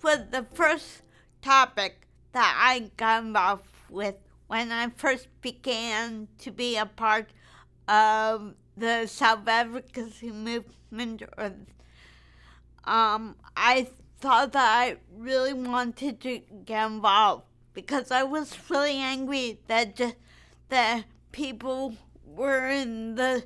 was the first topic that I got involved with when I first began to be a part of the self-advocacy movement. I thought that I really wanted to get involved because I was really angry that people were in the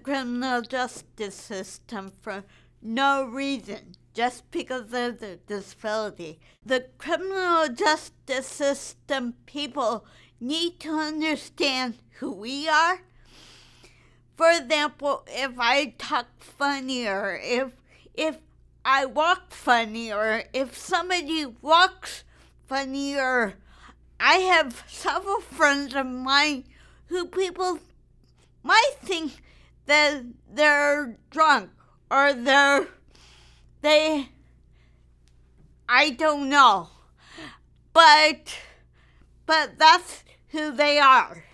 criminal justice system for no reason, just because of their disability. The criminal justice system people need to understand who we are. For example, if I talk funny, or if I walk funny, or if somebody walks funny, or I have several friends of mine who people might think that they're drunk, or I don't know, but that's who they are,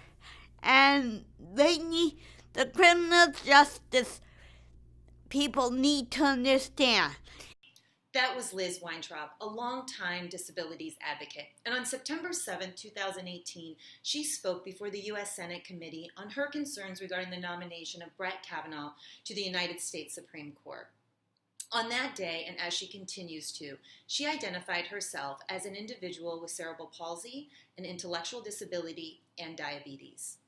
and the criminal justice people need to understand. That was Liz Weintraub, a longtime disabilities advocate. And on September 7, 2018, she spoke before the U.S. Senate Committee on her concerns regarding the nomination of Brett Kavanaugh to the United States Supreme Court. On that day, and as she continues to, she identified herself as an individual with cerebral palsy, an intellectual disability, and diabetes.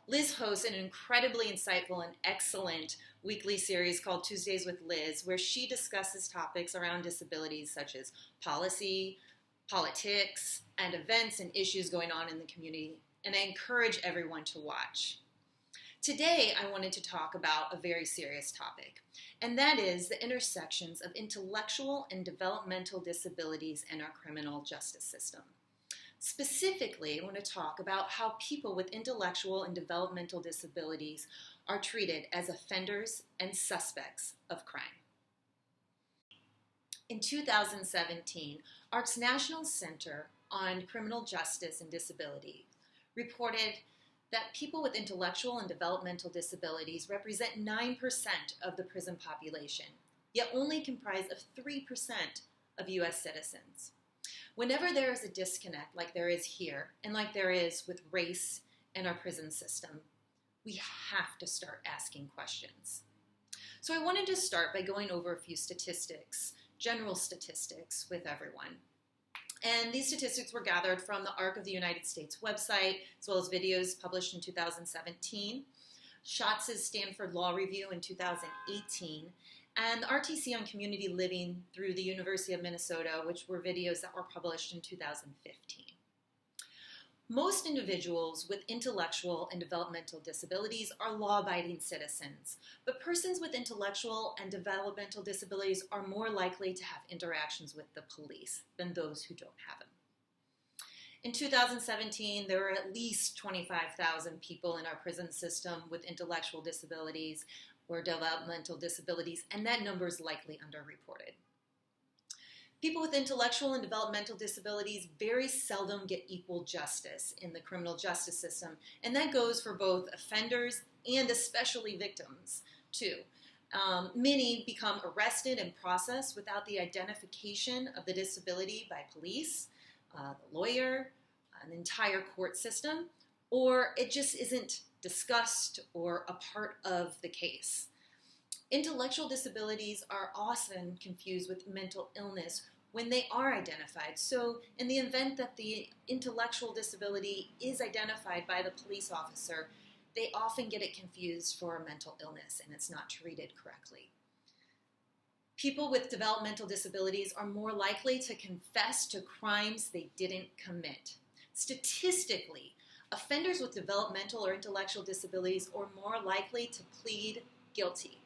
Liz hosts an incredibly insightful and excellent weekly series called Tuesdays with Liz, where she discusses topics around disabilities such as policy, politics, and events and issues going on in the community, and I encourage everyone to watch. Today, I wanted to talk about a very serious topic, and that is the intersections of intellectual and developmental disabilities in our criminal justice system. Specifically, I want to talk about how people with intellectual and developmental disabilities are treated as offenders and suspects of crime. In 2017, ARC's National Center on Criminal Justice and Disability reported that people with intellectual and developmental disabilities represent 9% of the prison population, yet only comprise of 3% of U.S. citizens. Whenever there is a disconnect like there is here, and like there is with race in our prison system, we have to start asking questions. So I wanted to start by going over a few statistics, general statistics with everyone. And these statistics were gathered from the ARC of the United States website, as well as videos published in 2017, Schatz's Stanford Law Review in 2018, and the RTC on Community Living through the University of Minnesota, which were videos that were published in 2015. Most individuals with intellectual and developmental disabilities are law-abiding citizens, but persons with intellectual and developmental disabilities are more likely to have interactions with the police than those who don't have them. In 2017, there were at least 25,000 people in our prison system with intellectual disabilities or developmental disabilities, and that number is likely underreported. People with intellectual and developmental disabilities very seldom get equal justice in the criminal justice system, and that goes for both offenders and especially victims, too. Many become arrested and processed without the identification of the disability by police, the lawyer, an entire court system, or it just isn't discussed or a part of the case. Intellectual disabilities are often confused with mental illness when they are identified. So in the event that the intellectual disability is identified by the police officer, they often get it confused for a mental illness and it's not treated correctly. People with developmental disabilities are more likely to confess to crimes they didn't commit. Statistically, offenders with developmental or intellectual disabilities are more likely to plead guilty.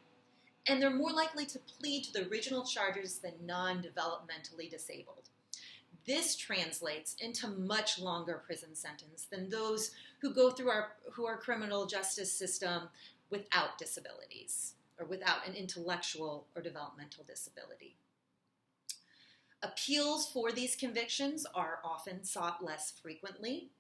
And they're more likely to plead to the original charges than non-developmentally disabled. This translates into much longer prison sentence than those who go through our criminal justice system without disabilities or without an intellectual or developmental disability. Appeals for these convictions are often sought less frequently.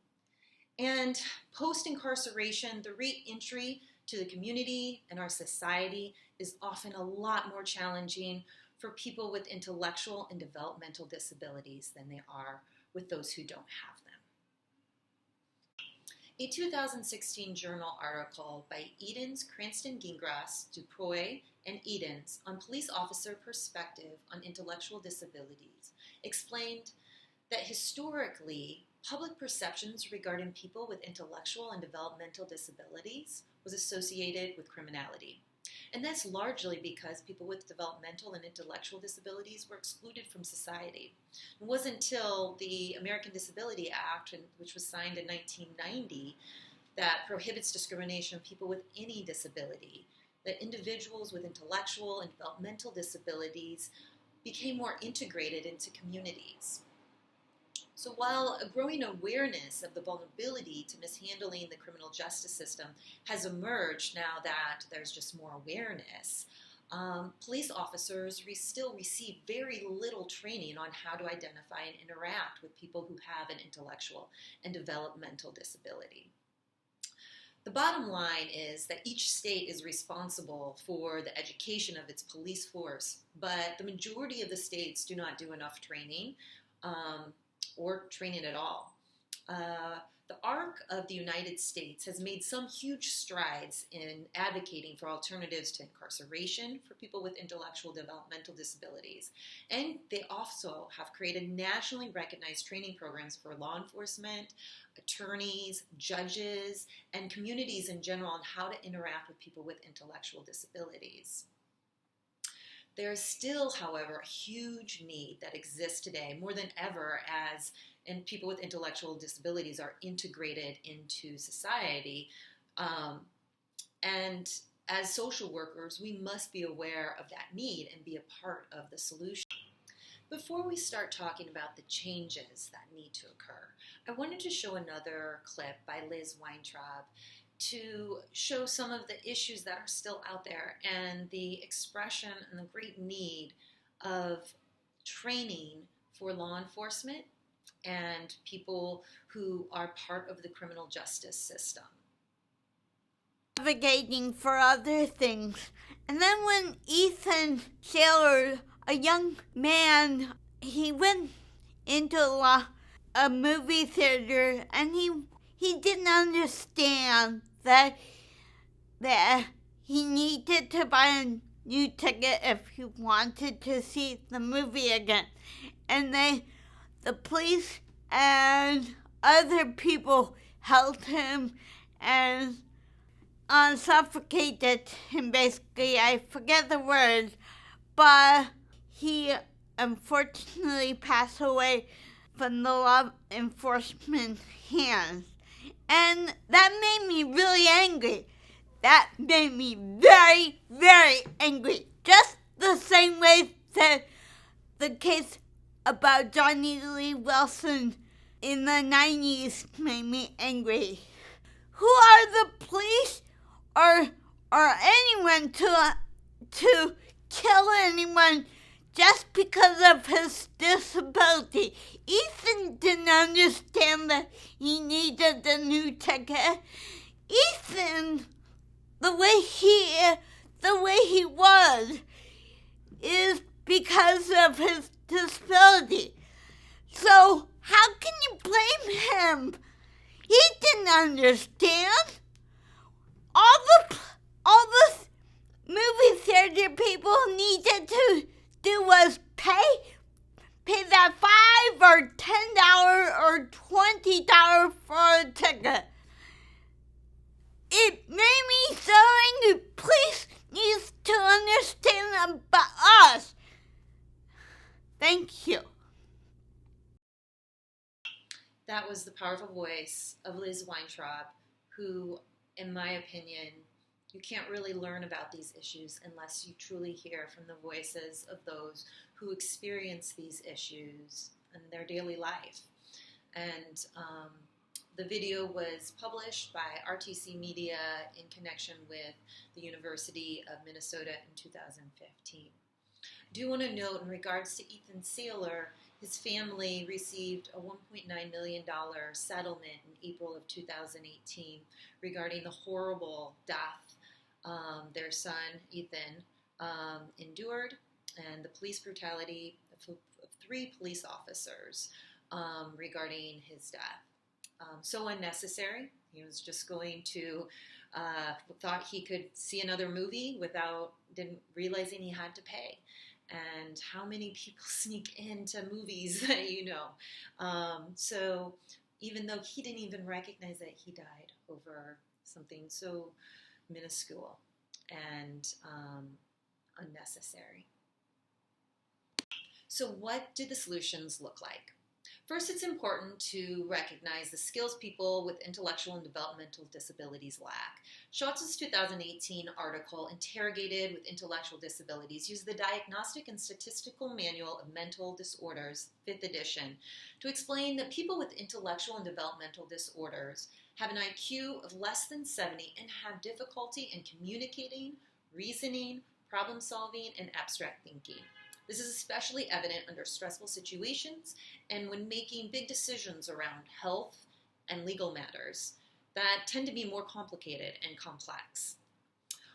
And post-incarceration, the re-entry to the community and our society is often a lot more challenging for people with intellectual and developmental disabilities than they are with those who don't have them. A 2016 journal article by Edens, Cranston Gingras, Dupuy, and Edens on police officer perspective on intellectual disabilities explained that historically, public perceptions regarding people with intellectual and developmental disabilities was associated with criminality. And that's largely because people with developmental and intellectual disabilities were excluded from society. It wasn't until the American Disability Act, which was signed in 1990, that prohibits discrimination of people with any disability, that individuals with intellectual and developmental disabilities became more integrated into communities. So while a growing awareness of the vulnerability to mishandling the criminal justice system has emerged now that there's just more awareness, police officers still receive very little training on how to identify and interact with people who have an intellectual and developmental disability. The bottom line is that each state is responsible for the education of its police force, but the majority of the states do not do enough training or training at all. The ARC of the United States has made some huge strides in advocating for alternatives to incarceration for people with intellectual developmental disabilities. And they also have created nationally recognized training programs for law enforcement, attorneys, judges, and communities in general on how to interact with people with intellectual disabilities. There is still, however, a huge need that exists today, more than ever, as people with intellectual disabilities are integrated into society. And as social workers, we must be aware of that need and be a part of the solution. Before we start talking about the changes that need to occur, I wanted to show another clip by Liz Weintraub to show some of the issues that are still out there and the expression and the great need of training for law enforcement and people who are part of the criminal justice system. Advocating for other things. And then when Ethan Saylor, a young man, he went into a movie theater and he didn't understand that he needed to buy a new ticket if he wanted to see the movie again. And the police and other people held him and suffocated him, basically. I forget the words, but he unfortunately passed away from the law enforcement hands. And that made me really angry. That made me very, very angry. Just the same way that the case about Johnny Lee Wilson in the 90s made me angry. Who are the police or anyone to kill anyone just because of his disability? Ethan didn't understand that he needed a new ticket. Ethan, the way he was is because of his disability. So how can you blame him? He didn't understand. All the movie theater people needed to do was pay that $5 or $10 or $20 for a ticket. It made me so angry. Please needs to understand about us. Thank you. That was the powerful voice of Liz Weintraub, who, in my opinion, you can't really learn about these issues unless you truly hear from the voices of those who experience these issues in their daily life. And the video was published by RTC Media in connection with the University of Minnesota in 2015. I do want to note in regards to Ethan Saylor, his family received a $1.9 million settlement in April of 2018 regarding the horrible death their son, Ethan, endured. and the police brutality of 3 police officers regarding his death. So unnecessary. He was just going to, thought he could see another movie didn't realizing he had to pay. And how many people sneak into movies that you know? So even though he didn't even recognize that he died over something so minuscule and unnecessary. So what do the solutions look like? First, it's important to recognize the skills people with intellectual and developmental disabilities lack. Schatz's 2018 article, Interrogated with Intellectual Disabilities, used the Diagnostic and Statistical Manual of Mental Disorders, 5th edition, to explain that people with intellectual and developmental disorders have an IQ of less than 70 and have difficulty in communicating, reasoning, problem solving, and abstract thinking. This is especially evident under stressful situations and when making big decisions around health and legal matters that tend to be more complicated and complex.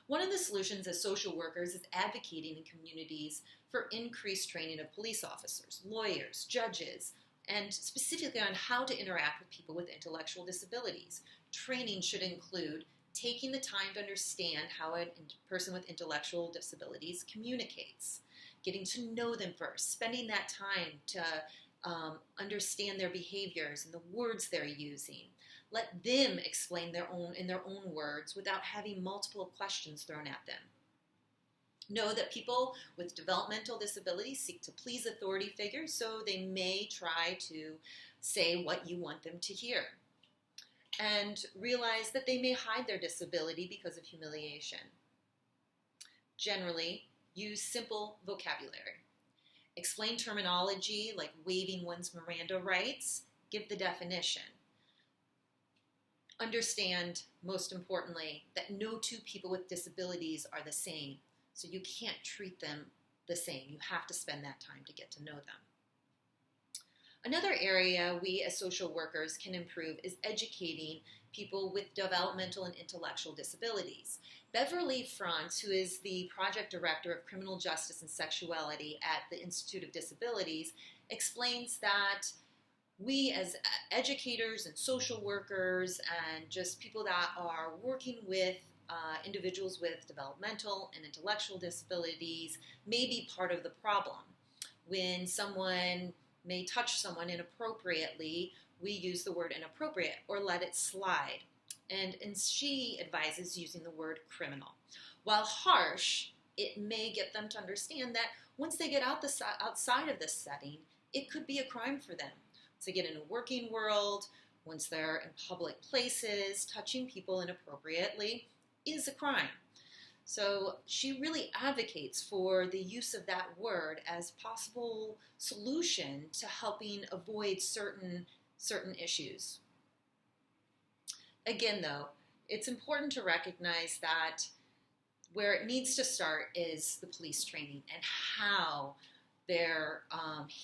One of the solutions as social workers is advocating in communities for increased training of police officers, lawyers, judges, and specifically on how to interact with people with intellectual disabilities. Training should include taking the time to understand how a person with intellectual disabilities communicates, getting to know them first, spending that time to understand their behaviors and the words they're using. Let them explain in their own words without having multiple questions thrown at them. Know that people with developmental disabilities seek to please authority figures, so they may try to say what you want them to hear. And realize that they may hide their disability because of humiliation. Generally, use simple vocabulary. Explain terminology like waiving one's Miranda rights. Give the definition. Understand, most importantly, that no 2 people with disabilities are the same, so you can't treat them the same. You have to spend that time to get to know them. Another area we as social workers can improve is educating people with developmental and intellectual disabilities. Beverly Frantz, who is the project director of criminal justice and sexuality at the Institute of Disabilities, explains that we as educators and social workers and just people that are working with individuals with developmental and intellectual disabilities may be part of the problem. When someone may touch someone inappropriately, we use the word inappropriate or let it slide. And she advises using the word criminal. While harsh, it may get them to understand that once they get outside of this setting, it could be a crime for them. Once they get in a working world, once they're in public places, touching people inappropriately is a crime. So she really advocates for the use of that word as possible solution to helping avoid certain issues. Again, though, it's important to recognize that where it needs to start is the police training and how they're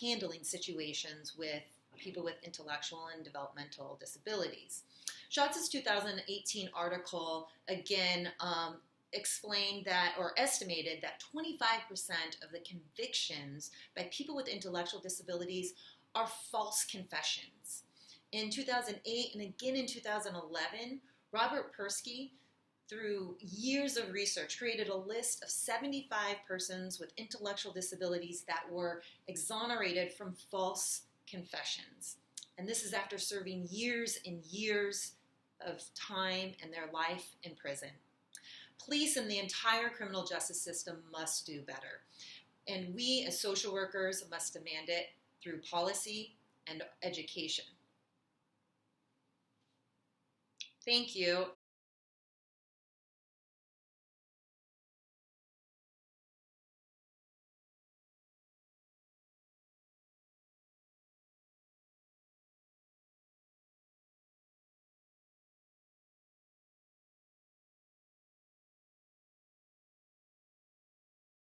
handling situations with people with intellectual and developmental disabilities. Schatz's 2018 article, again, explained that, or estimated that 25% of the convictions by people with intellectual disabilities are false confessions. In 2008 and again in 2011, Robert Persky, through years of research, created a list of 75 persons with intellectual disabilities that were exonerated from false confessions. And this is after serving years and years of time and their life in prison. Police and the entire criminal justice system must do better. And we as social workers must demand it through policy and education. Thank you.